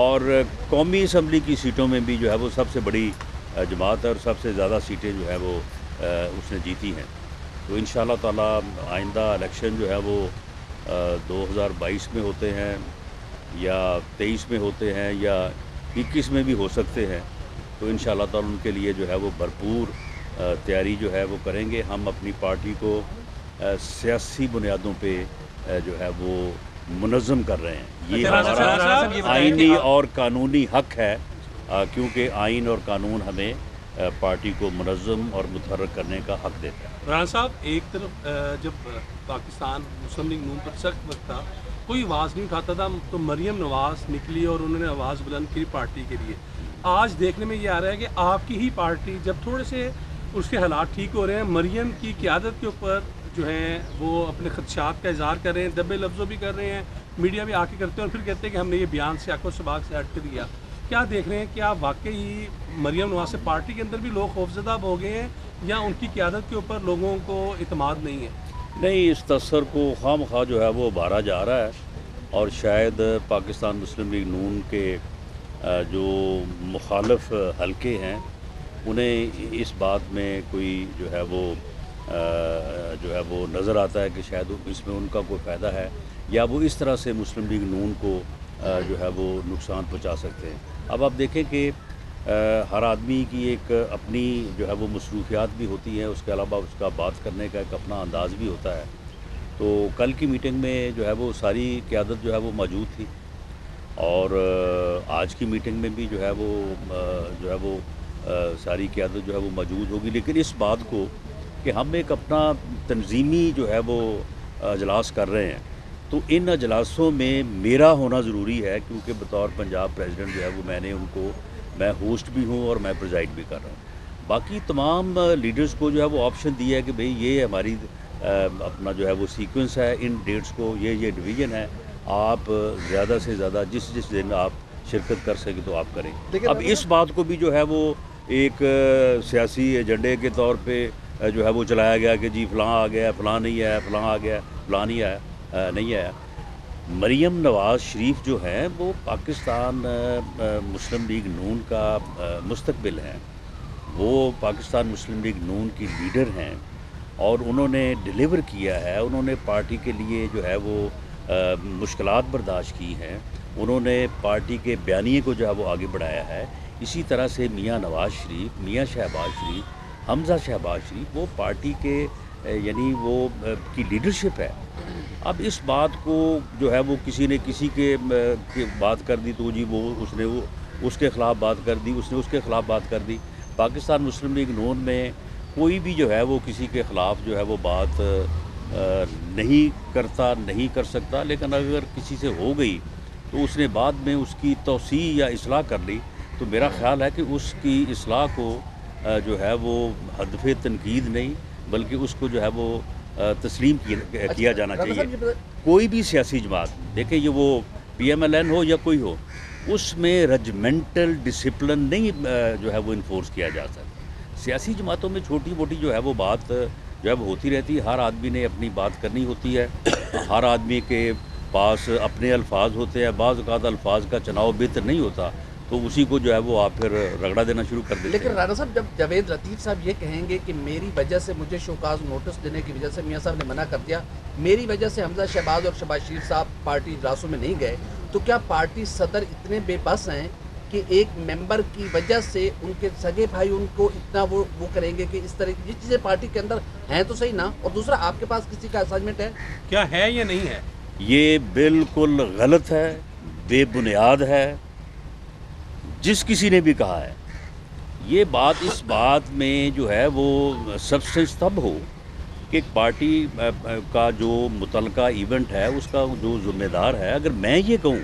اور قومی اسمبلی کی سیٹوں میں بھی جو ہے وہ سب سے بڑی جماعت ہے اور سب سے زیادہ سیٹیں جو ہے وہ اس نے جیتی ہیں. تو انشاءاللہ تعالیٰ آئندہ الیکشن جو ہے وہ 2022 میں ہوتے ہیں یا 23 میں ہوتے ہیں یا 21 میں بھی ہو سکتے ہیں. تو انشاءاللہ تعالیٰ ان کے لیے جو ہے وہ بھرپور تیاری جو ہے وہ کریں گے. ہم اپنی پارٹی کو سیاسی بنیادوں پہ جو ہے وہ منظم کر رہے ہیں. یہ ہمارا آئینی اور قانونی حق ہے کیونکہ آئین اور قانون ہمیں پارٹی کو منظم اور متحرک کرنے کا حق دیتا ہے. رانا صاحب، ایک طرف جب پاکستان مسلم لیگ نون پر سخت وقت تھا، کوئی آواز نہیں اٹھاتا تھا، تو مریم نواز نکلی اور انہوں نے آواز بلند کی پارٹی کے لیے. آج دیکھنے میں یہ آ رہا ہے کہ آپ کی ہی پارٹی جب تھوڑے سے اس کے حالات ٹھیک ہو رہے ہیں، مریم کی قیادت کے اوپر جو ہیں وہ اپنے خدشات کا اظہار کر رہے ہیں، دبے لفظوں بھی کر رہے ہیں، میڈیا بھی آ کے کرتے ہیں اور پھر کہتے ہیں کہ ہم نے یہ بیان سے حق و سباق سے ہٹ کر دیا. کیا دیکھ رہے ہیں؟ کیا واقعی مریم نواز سے پارٹی کے اندر بھی لوگ خوفزدہ ہو گئے ہیں یا ان کی قیادت کے اوپر لوگوں کو اعتماد نہیں ہے؟ نہیں، اس تاثر کو خواہ مخواہ جو ہے وہ ابھارا جا رہا ہے اور شاید پاکستان مسلم لیگ نون کے جو مخالف حلقے ہیں انہیں اس بات میں کوئی جو ہے وہ نظر آتا ہے کہ شاید اس میں ان کا کوئی فائدہ ہے یا وہ اس طرح سے مسلم لیگ نون کو جو ہے وہ نقصان پہنچا سکتے ہیں. اب آپ دیکھیں کہ ہر آدمی کی ایک اپنی جو ہے وہ مصروفیات بھی ہوتی ہیں، اس کے علاوہ اس کا بات کرنے کا ایک اپنا انداز بھی ہوتا ہے. تو کل کی میٹنگ میں جو ہے وہ ساری قیادت جو ہے وہ موجود تھی اور آج کی میٹنگ میں بھی جو ہے وہ ساری قیادت جو ہے وہ موجود ہوگی. لیکن اس بات کو کہ ہم ایک اپنا تنظیمی جو ہے وہ اجلاس کر رہے ہیں تو ان اجلاسوں میں میرا ہونا ضروری ہے کیونکہ بطور پنجاب پریزیڈنٹ جو ہے وہ میں ہوسٹ بھی ہوں اور میں پریزائڈ بھی کر رہا ہوں. باقی تمام لیڈرز کو جو ہے وہ آپشن دیا ہے کہ بھئی یہ ہماری اپنا جو ہے وہ سیکوینس ہے، ان ڈیٹس کو یہ ڈویژن ہے، آپ زیادہ سے زیادہ جس دن آپ شرکت کر سکیں تو آپ کریں. اب اس بات کو بھی جو ہے وہ ایک سیاسی ایجنڈے کے طور پہ جو ہے وہ چلایا گیا کہ جی فلاں آ گیا، فلاں نہیں آیا، فلاں آ گیا، فلاں نہیں آیا. مریم نواز شریف جو ہیں وہ پاکستان مسلم لیگ نون کا مستقبل ہیں. وہ پاکستان مسلم لیگ نون کی لیڈر ہیں اور انہوں نے ڈیلیور کیا ہے. انہوں نے پارٹی کے لیے جو ہے وہ مشکلات برداشت کی ہیں. انہوں نے پارٹی کے بیانیے کو جو ہے وہ آگے بڑھایا ہے. اسی طرح سے میاں نواز شریف، میاں شہباز شریف، حمزہ شہباز شریف، وہ پارٹی کے یعنی وہ کی لیڈرشپ ہے. اب اس بات کو جو ہے وہ کسی نے کسی کے بات کر دی تو جی اس نے اس کے خلاف بات کر دی، اس نے اس کے خلاف بات کر دی. پاکستان مسلم لیگ نون میں کوئی بھی جو ہے وہ کسی کے خلاف جو ہے وہ بات نہیں کر سکتا. لیکن اگر کسی سے ہو گئی تو اس نے بعد میں اس کی توسیع یا اصلاح کر لی تو میرا خیال ہے کہ اس کی اصلاح کو جو ہے وہ ہدف تنقید نہیں بلکہ اس کو جو ہے وہ تسلیم کیا جانا چاہیے. کوئی بھی سیاسی جماعت دیکھیں یہ وہ پی ایم ایل این ہو یا کوئی ہو، اس میں رجمنٹل ڈسپلن نہیں جو ہے وہ انفورس کیا جا سکتا. سیاسی جماعتوں میں چھوٹی موٹی جو ہے وہ بات جو ہے وہ ہوتی رہتی ہے. ہر آدمی نے اپنی بات کرنی ہوتی ہے، ہر آدمی کے پاس اپنے الفاظ ہوتے ہیں. بعض اوقات الفاظ کا چناؤ بہتر نہیں ہوتا تو اسی کو جو ہے وہ آپ پھر رگڑا دینا شروع کر دیتے ہیں. لیکن رانا صاحب، جب جاوید لطیف صاحب یہ کہیں گے کہ میری وجہ سے مجھے شوکاز نوٹس دینے کی وجہ سے میاں صاحب نے منع کر دیا، میری وجہ سے حمزہ شہباز اور شہباز شریف صاحب پارٹی اجلاسوں میں نہیں گئے، تو کیا پارٹی صدر اتنے بے بس ہیں کہ ایک ممبر کی وجہ سے ان کے سگے بھائی ان کو اتنا وہ کریں گے کہ اس طرح یہ چیزیں پارٹی کے اندر ہیں تو صحیح نا؟ اور دوسرا، آپ کے پاس کسی کا اسائنمنٹ ہے؟ کیا ہے یا نہیں ہے؟ یہ بالکل غلط ہے، بے بنیاد ہے. جس کسی نے بھی کہا ہے یہ بات، اس بات میں جو ہے وہ سبسٹنس تب ہو کہ ایک پارٹی کا جو متعلقہ ایونٹ ہے اس کا جو ذمہ دار ہے، اگر میں یہ کہوں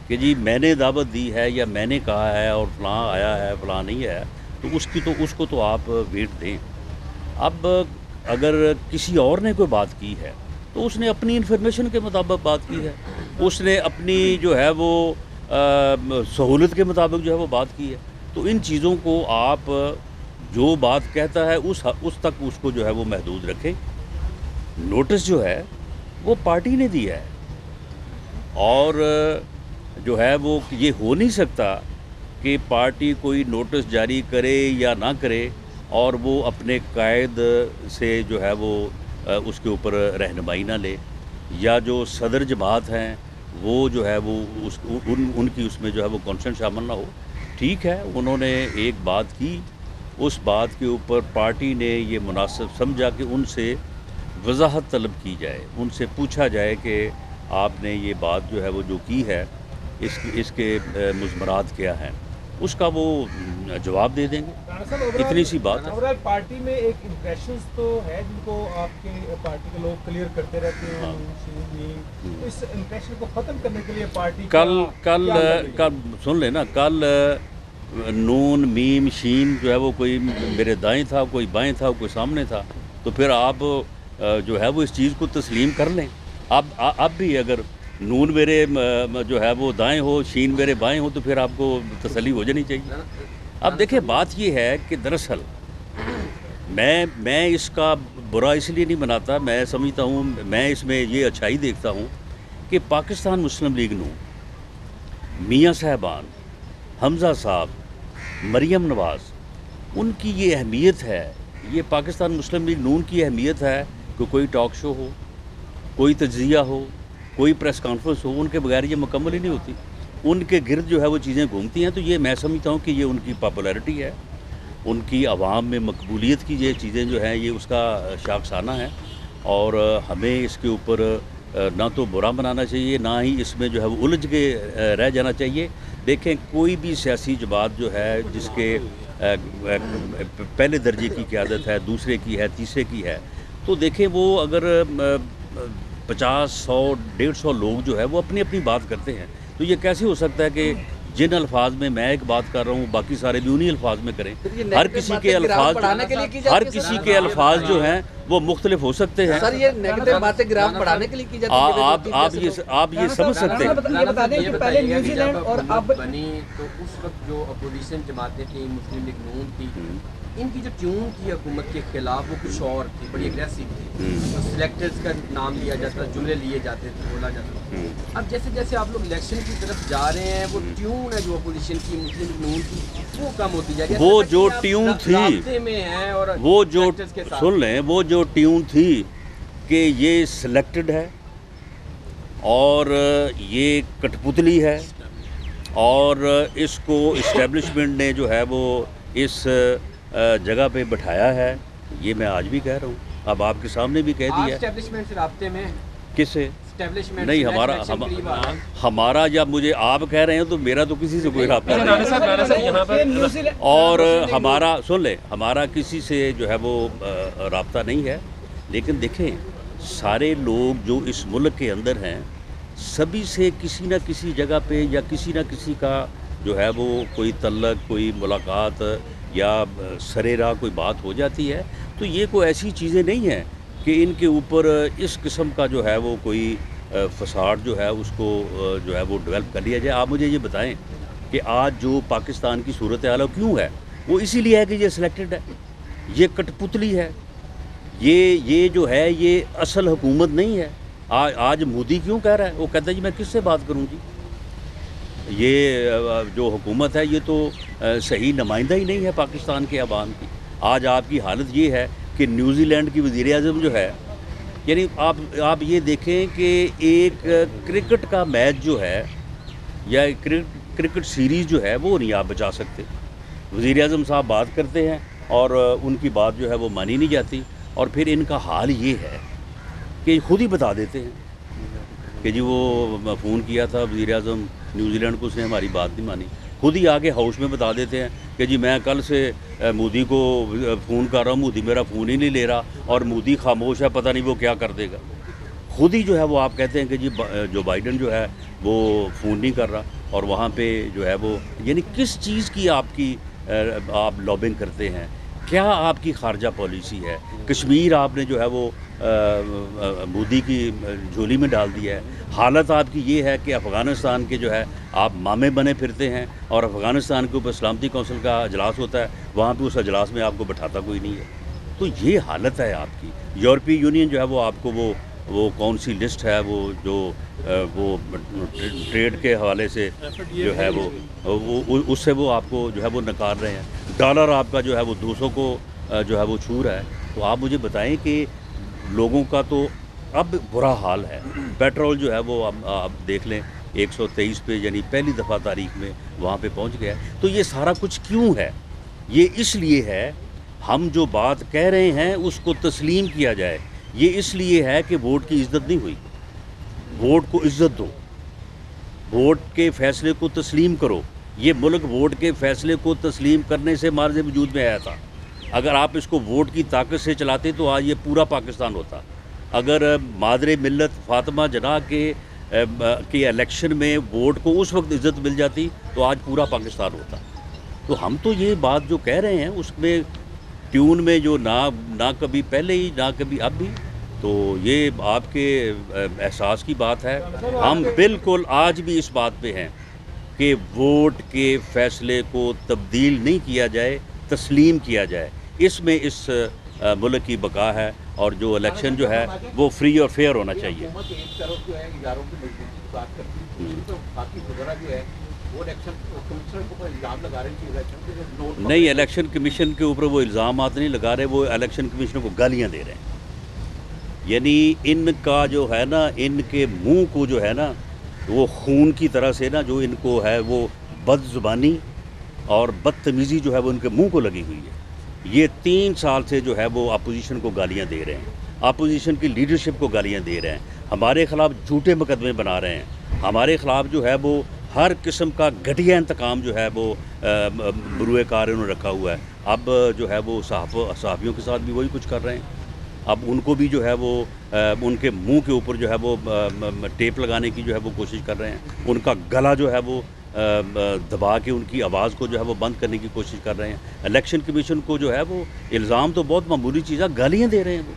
کہ جی میں نے دعوت دی ہے یا میں نے کہا ہے اور فلاں آیا ہے فلاں نہیں ہے تو اس کو تو آپ ویٹ دیں. اب اگر کسی اور نے کوئی بات کی ہے تو اس نے اپنی انفارمیشن کے مطابق بات کی ہے، اس نے اپنی جو ہے وہ سہولت کے مطابق جو ہے وہ بات کی ہے. تو ان چیزوں کو آپ جو بات کہتا ہے اس تک اس کو جو ہے وہ محدود رکھیں. نوٹس جو ہے وہ پارٹی نے دیا ہے اور جو ہے وہ یہ ہو نہیں سکتا کہ پارٹی کوئی نوٹس جاری کرے یا نہ کرے اور وہ اپنے قائد سے جو ہے وہ اس کے اوپر رہنمائی نہ لے، یا جو صدر جماعت ہیں وہ جو ہے وہ ان کی اس میں جو ہے وہ کانسنٹ شامل نہ ہو۔ ٹھیک ہے، انہوں نے ایک بات کی، اس بات کے اوپر پارٹی نے یہ مناسب سمجھا کہ ان سے وضاحت طلب کی جائے، ان سے پوچھا جائے کہ آپ نے یہ بات جو ہے وہ جو کی ہے اس کے مضمرات کیا ہیں، اس کا وہ جواب دے دیں گے، اتنی سی بات ہے۔ اوورال پارٹی میں ایک امپریشنز تو ہے جن کو آپ کے پارٹی کے لوگ کلیئر کرتے رہتے ہیں، اس امپریشن کو ختم کرنے کے لیے پارٹی کل سن لیں نا، کل نون میم شین جو ہے وہ کوئی میرے دائیں تھا، کوئی بائیں تھا، کوئی سامنے تھا، تو پھر آپ جو ہے وہ اس چیز کو تسلیم کر لیں۔ اب بھی اگر نون میرے جو ہے وہ دائیں ہو، شین میرے بائیں ہو، تو پھر آپ کو تسلی ہو جانی چاہیے۔ اب دیکھیں بات یہ ہے کہ دراصل میں اس کا برا اس لیے نہیں بناتا، میں سمجھتا ہوں، میں اس میں یہ اچھائی دیکھتا ہوں کہ پاکستان مسلم لیگ نون، میاں صاحبان، حمزہ صاحب، مریم نواز، ان کی یہ اہمیت ہے، یہ پاکستان مسلم لیگ نون کی اہمیت ہے کہ کوئی ٹاک شو ہو، کوئی تجزیہ ہو، کوئی پریس کانفرنس ہو، ان کے بغیر یہ مکمل ہی نہیں ہوتی، ان کے گرد جو ہے وہ چیزیں گھومتی ہیں۔ تو یہ میں سمجھتا ہوں کہ یہ ان کی پاپولیرٹی ہے، ان کی عوام میں مقبولیت کی یہ چیزیں جو ہیں یہ اس کا شاخسانہ ہے، اور ہمیں اس کے اوپر نہ تو برا بنانا چاہیے، نہ ہی اس میں جو ہے وہ الجھ کے رہ جانا چاہیے۔ دیکھیں کوئی بھی سیاسی جماعت جو ہے جس کے پہلے درجے کی قیادت ہے، دوسرے کی ہے، تیسرے کی ہے، تو دیکھیں وہ اگر 50، 100، 150 لوگ جو ہے وہ اپنی اپنی بات کرتے ہیں، تو یہ کیسے ہو سکتا ہے کہ جن الفاظ میں میں ایک بات کر رہا ہوں باقی سارے بھی انہی الفاظ میں کریں؟ ہر کسی کے الفاظ جو ہیں وہ مختلف ہو سکتے ہیں۔ سر یہ نیگیٹو باتیں گراف بڑھانے کے لیے کی جاتی ہیں، آپ یہ سمجھ سکتے ہیں۔ یہ بتا دیں کہ پہلے نیوزی لینڈ اور اب بنی تو اس وقت جو اپوزیشن جماعتیں تھیں، مسلم لیگ نون تھی، ان کی جو ٹیون تھی حکومت کے خلاف وہ کچھ اور تھی، بڑی اگریسو تھی، سلیکٹرز کا نام لیا جاتا، جملے لیے جاتے تھے، بولا جاتا تھا۔ اب جیسے جیسے آپ لوگ الیکشن کی طرف جا رہے ہیں، وہ ٹیون ہے جو اپوزیشن کی، مسلم لیگ نون کی، وہ کم ہوتی جا رہی ہے۔ وہ جو ٹیون تھی، وہ جو سن لیں، وہ جو ٹیون تھی کہ یہ سلیکٹڈ ہے اور یہ کٹ پتلی ہے، اور اس کو اسٹیبلشمنٹ نے جو ہے وہ اس جگہ پہ بٹھایا ہے، یہ میں آج بھی کہہ رہا ہوں، اب آپ کے سامنے بھی کہہ دیا ہے۔ اسٹیبلشمنٹ سے رابطے میں کس سے؟ اسٹیبلشمنٹ نہیں، ہمارا جب مجھے آپ کہہ رہے ہیں تو میرا تو کسی سے کوئی رابطہ نہیں، اور ہمارا سن لیں، ہمارا کسی سے جو ہے وہ رابطہ نہیں ہے، لیکن دیکھیں سارے لوگ جو اس ملک کے اندر ہیں سبھی سے کسی نہ کسی جگہ پہ یا کسی نہ کسی کا جو ہے وہ کوئی تعلق، کوئی ملاقات یا سرے راہ کوئی بات ہو جاتی ہے، تو یہ کوئی ایسی چیزیں نہیں ہیں کہ ان کے اوپر اس قسم کا جو ہے وہ کوئی فساد جو ہے اس کو جو ہے وہ ڈیولپ کر لیا جائے۔ آپ مجھے یہ بتائیں کہ آج جو پاکستان کی صورتحال کیوں ہے، وہ اسی لیے ہے کہ یہ سلیکٹڈ ہے، یہ کٹ پتلی ہے، یہ جو ہے یہ اصل حکومت نہیں ہے۔ آج مودی کیوں کہہ رہا ہے؟ وہ کہتا ہے جی میں کس سے بات کروں جی، یہ جو حکومت ہے یہ تو صحیح نمائندہ ہی نہیں ہے پاکستان کے عوام کی۔ آج آپ کی حالت یہ ہے کہ نیوزی لینڈ کی وزیر اعظم جو ہے، یعنی آپ یہ دیکھیں کہ ایک کرکٹ کا میچ جو ہے یا کرکٹ سیریز جو ہے وہ نہیں آپ بچا سکتے۔ وزیر اعظم صاحب بات کرتے ہیں اور ان کی بات جو ہے وہ مانی نہیں جاتی، اور پھر ان کا حال یہ ہے کہ خود ہی بتا دیتے ہیں کہ جی وہ فون کیا تھا وزیر اعظم نیوزی لینڈ کو، اس نے ہماری بات نہیں مانی، خود ہی آگے ہاؤس میں بتا دیتے ہیں کہ جی میں کل سے مودی کو فون کر رہا ہوں، مودی میرا فون ہی نہیں لے رہا، اور مودی خاموش ہے، پتہ نہیں وہ کیا کر دے گا۔ خود ہی جو ہے وہ آپ کہتے ہیں کہ جی جو بائیڈن جو ہے وہ فون نہیں کر رہا، اور وہاں پہ جو ہے وہ یعنی کس چیز کی آپ لابنگ کرتے ہیں، کیا آپ کی خارجہ پالیسی ہے؟ کشمیر آپ نے جو ہے وہ مودی کی جھولی میں ڈال دیا ہے۔ حالت آپ کی یہ ہے کہ افغانستان کے جو ہے آپ مامے بنے پھرتے ہیں، اور افغانستان کے اوپر سلامتی کونسل کا اجلاس ہوتا ہے، وہاں پہ اس اجلاس میں آپ کو بٹھاتا کوئی نہیں ہے۔ تو یہ حالت ہے آپ کی۔ یورپی یونین جو ہے وہ آپ کو وہ وہ کون سی لسٹ ہے وہ جو وہ ٹریڈ کے حوالے سے جو ہے وہ اس سے وہ آپ کو جو ہے وہ نکال رہے ہیں. ڈالر آپ کا جو ہے وہ 200 کو جو ہے وہ چھو رہا ہے. تو آپ مجھے بتائیں کہ لوگوں کا تو اب برا حال ہے. پیٹرول جو ہے وہ آپ دیکھ لیں 123 پہ یعنی پہلی دفعہ تاریخ میں وہاں پہ پہنچ گیا ہے. تو یہ سارا کچھ کیوں ہے؟ یہ اس لیے ہے ہم جو بات کہہ رہے ہیں اس کو تسلیم کیا جائے. یہ اس لیے ہے کہ ووٹ کی عزت نہیں ہوئی. ووٹ کو عزت دو, ووٹ کے فیصلے کو تسلیم کرو. یہ ملک ووٹ کے فیصلے کو تسلیم کرنے سے مارز وجود میں آیا تھا. اگر آپ اس کو ووٹ کی طاقت سے چلاتے تو آج یہ پورا پاکستان ہوتا. اگر مادر ملت فاطمہ جناح کے الیکشن میں ووٹ کو اس وقت عزت مل جاتی تو آج پورا پاکستان ہوتا. تو ہم تو یہ بات جو کہہ رہے ہیں اس میں ٹیون میں جو نہ کبھی پہلے ہی نہ کبھی اب بھی, تو یہ آپ کے احساس کی بات ہے. ہم بالکل آج بھی اس بات پہ ہیں کہ ووٹ کے فیصلے کو تبدیل نہیں کیا جائے, تسلیم کیا جائے. اس میں اس ملک کی بقا ہے, اور جو الیکشن جو ہے وہ فری اور فیئر ہونا چاہیے. نہیں, الیکشن کمیشن کے اوپر وہ الزامات نہیں لگا رہے, وہ الیکشن کمیشن کو گالیاں دے رہے ہیں. یعنی ان کا جو ہے نا, ان کے منہ کو جو ہے نا وہ خون کی طرح سے نا جو ان کو ہے وہ بد زبانی اور بدتمیزی جو ہے وہ ان کے منہ کو لگی ہوئی ہے. یہ 3 سال سے جو ہے وہ اپوزیشن کو گالیاں دے رہے ہیں, اپوزیشن کی لیڈرشپ کو گالیاں دے رہے ہیں, ہمارے خلاف جھوٹے مقدمے بنا رہے ہیں, ہمارے خلاف جو ہے وہ ہر قسم کا گھٹیا انتقام جو ہے وہ بروئے کار انہوں نے رکھا ہوا ہے. اب جو ہے وہ صحافیوں کے ساتھ بھی وہی کچھ کر رہے ہیں. اب ان کو بھی جو ہے وہ ان کے منہ کے اوپر جو ہے وہ ٹیپ لگانے کی جو ہے وہ کوشش کر رہے ہیں. ان کا گلا جو ہے وہ دبا کے ان کی آواز کو جو ہے وہ بند کرنے کی کوشش کر رہے ہیں. الیکشن کمیشن کو جو ہے وہ الزام تو بہت معمولی چیز ہے, گالیاں دے رہے ہیں وہ.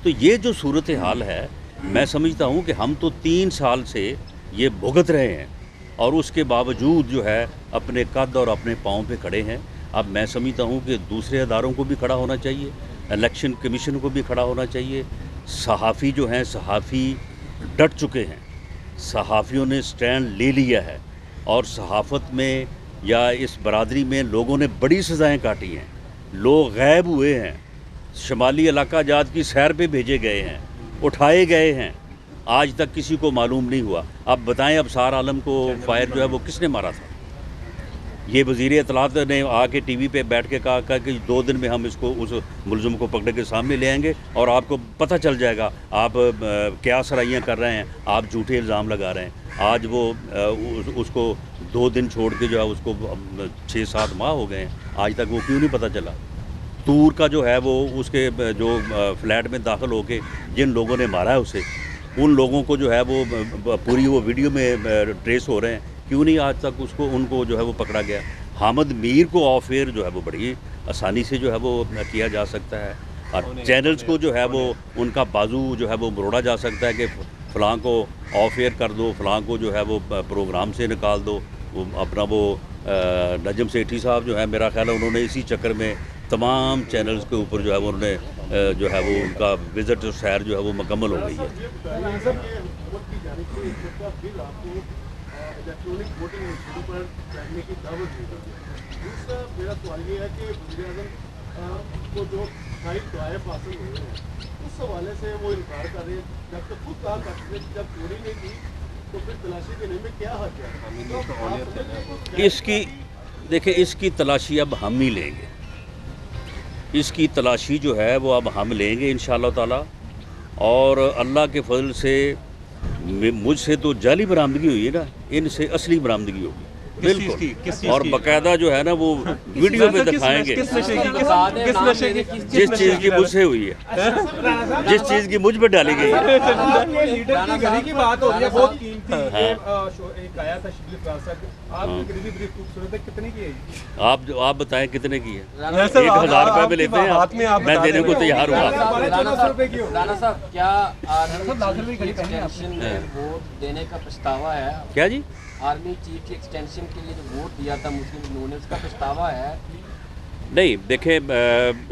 تو یہ جو صورتحال ہے, میں سمجھتا ہوں کہ ہم تو 3 سال سے یہ بھگت رہے ہیں اور اس کے باوجود جو ہے اپنے قد اور اپنے پاؤں پہ کھڑے ہیں. اب میں سمجھتا ہوں کہ دوسرے اداروں کو بھی کھڑا ہونا چاہیے, الیکشن کمیشن کو بھی کھڑا ہونا چاہیے. صحافی جو ہیں, صحافی ڈٹ چکے ہیں, صحافیوں نے سٹینڈ لے لیا ہے, اور صحافت میں یا اس برادری میں لوگوں نے بڑی سزائیں کاٹی ہیں. لوگ غائب ہوئے ہیں, شمالی علاقہ جات کی سیر پہ بھیجے گئے ہیں, اٹھائے گئے ہیں, آج تک کسی کو معلوم نہیں ہوا. اب بتائیں ابصار عالم کو فائر جو ہے وہ کس نے مارا تھا؟ یہ وزیر اطلاعات نے آ کے ٹی وی پہ بیٹھ کے کہا کہ 2 دن میں ہم اس ملزم کو پکڑ کے سامنے لے آئیں گے اور آپ کو پتہ چل جائے گا آپ کیا سرائیاں کر رہے ہیں, آپ جھوٹے الزام لگا رہے ہیں. آج وہ اس کو 2 دن چھوڑ کے جو ہے اس کو 6-7 ماہ ہو گئے ہیں, آج تک وہ کیوں نہیں پتہ چلا؟ تور کا جو ہے وہ اس کے جو فلیٹ میں داخل ہو کے جن لوگوں نے مارا ہے اسے, ان لوگوں کو جو ہے وہ پوری وہ ویڈیو میں ٹریس ہو رہے ہیں, کیوں نہیں آج تک ان کو جو ہے وہ پکڑا گیا؟ حامد میر کو آف ایئر جو ہے وہ بڑی آسانی سے جو ہے وہ کیا جا سکتا ہے, اور چینلز کو جو ہے وہ ان کا بازو جو ہے وہ مروڑا جا سکتا ہے کہ فلاں کو آف ایئر کر دو, فلاں کو جو ہے وہ پروگرام سے نکال دو. وہ اپنا وہ نجم سیٹھی صاحب جو ہے میرا خیال ہے انہوں نے اسی چکر میں تمام چینلز کے اوپر جو ہے وہ انہوں نے جو ہے وہ ان کا وزٹ اور سیر جو ہے وہ مکمل ہو گئی ہے. الیکٹرانک ووٹنگ مشینوں پر بیٹھنے کی دعوت دی گئی. دوسرا میرا سوال یہ ہے کہ وزیر اعظم کو جو 28 طوائف حاصل ہوئے ہیں اس حوالے سے وہ انکار کر رہے ہیں, جبکہ خود کہا کرتے تھے جب چوری نہیں کی تو پھر تلاشی دینے میں کیا حق ہے؟ اس کی دیکھیں, اس کی تلاشی اب ہم ہی لیں گے. اس کی تلاشی جو ہے وہ اب ہم لیں گے انشاءاللہ تعالی, اور اللہ کے فضل سے مجھ سے تو جعلی برآمدگی ہوئی ہے نا, ان سے اصلی برآمدگی ہوگی بالکل, اور باقاعدہ جو ہے نا وہ ویڈیو میں دکھائیں گے. جس چیز کی مجھ سے ہوئی ہے, جس چیز کی مجھ پہ ڈالی گئی ہے. آپ بتائیں کتنے کی ہے؟ 1000 روپے میں لیتے ہیں, میں دینے کو تیار ہوں. رانا صاحب کیا آرمی کی ایکسٹینشن میں ووٹ دینے کا پچھتاوا ہے؟ کیا جی؟ آرمی چیف کی ایکسٹینشن کے لیے جو ووٹ دیا تھا مسلم لیگ نے, اس کا پچھتاوا ہے؟ نہیں دیکھیں,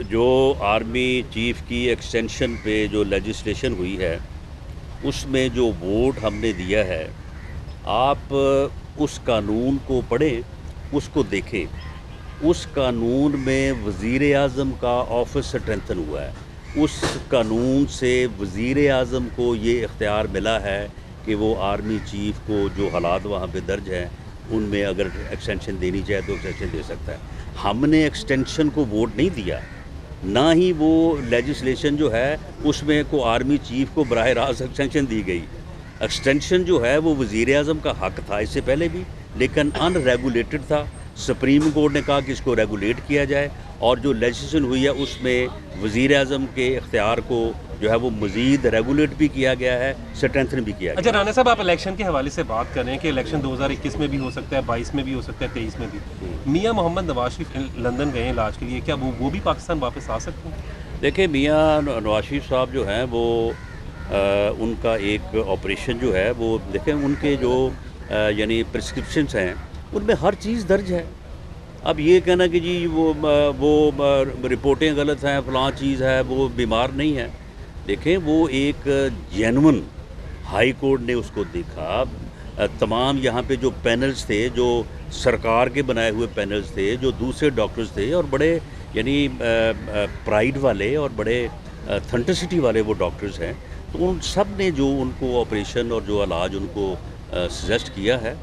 جو آرمی چیف کی ایکسٹینشن پہ جو لیجسلیشن ہوئی ہے اس میں جو ووٹ ہم نے دیا ہے، آپ اس قانون کو پڑھیں، اس کو دیکھیں. اس قانون میں وزیر اعظم کا آفس اسٹرینتھن ہوا ہے. اس قانون سے وزیر اعظم کو یہ اختیار ملا ہے کہ وہ آرمی چیف کو جو حالات وہاں پہ درج ہیں ان میں اگر ایکسٹینشن دینی چاہے تو ایکسٹینشن دے سکتا ہے. ہم نے ایکسٹینشن کو ووٹ نہیں دیا، نہ ہی وہ لیجسلیشن جو ہے اس میں کو آرمی چیف کو براہ راست ایکسٹینشن دی گئی. ایکسٹینشن جو ہے وہ وزیر اعظم کا حق تھا اس سے پہلے بھی، لیکن ان ریگولیٹڈ تھا. سپریم کورٹ نے کہا کہ اس کو ریگولیٹ کیا جائے، اور جو لیجسلیشن ہوئی ہے اس میں وزیر اعظم کے اختیار کو جو ہے وہ مزید ریگولیٹ بھی کیا گیا ہے، اسٹرینتھن بھی کیا گیا. اچھا رانا صاحب، آپ الیکشن کے حوالے سے بات کر رہے ہیں کہ الیکشن 2021 میں بھی ہو سکتا ہے، 22 میں بھی ہو سکتا ہے، 23 میں بھی. میاں محمد نواز شریف لندن گئے ہیں علاج کے لیے، کیا وہ بھی پاکستان واپس آ سکتے ہیں؟ دیکھیں، میاں نواز شریف صاحب جو ہیں وہ ان کا ایک آپریشن جو ہے وہ دیکھیں، ان کے جو یعنی پرسکرپشنس ہیں ان میں ہر چیز درج ہے. اب یہ کہنا کہ جی وہ رپورٹیں غلط ہیں، فلاں چیز ہے، وہ بیمار نہیں ہے. دیکھیں، وہ ایک جینون ہائی کورٹ نے اس کو دیکھا. تمام یہاں پہ جو پینلز تھے، جو سرکار کے بنائے ہوئے پینلز تھے، جو دوسرے ڈاکٹرز تھے، اور بڑے یعنی پرائیڈ والے اور بڑے تھنٹسٹی والے وہ ڈاکٹرز ہیں، تو ان سب نے جو ان کو آپریشن اور جو علاج ان کو سجیسٹ کیا ہے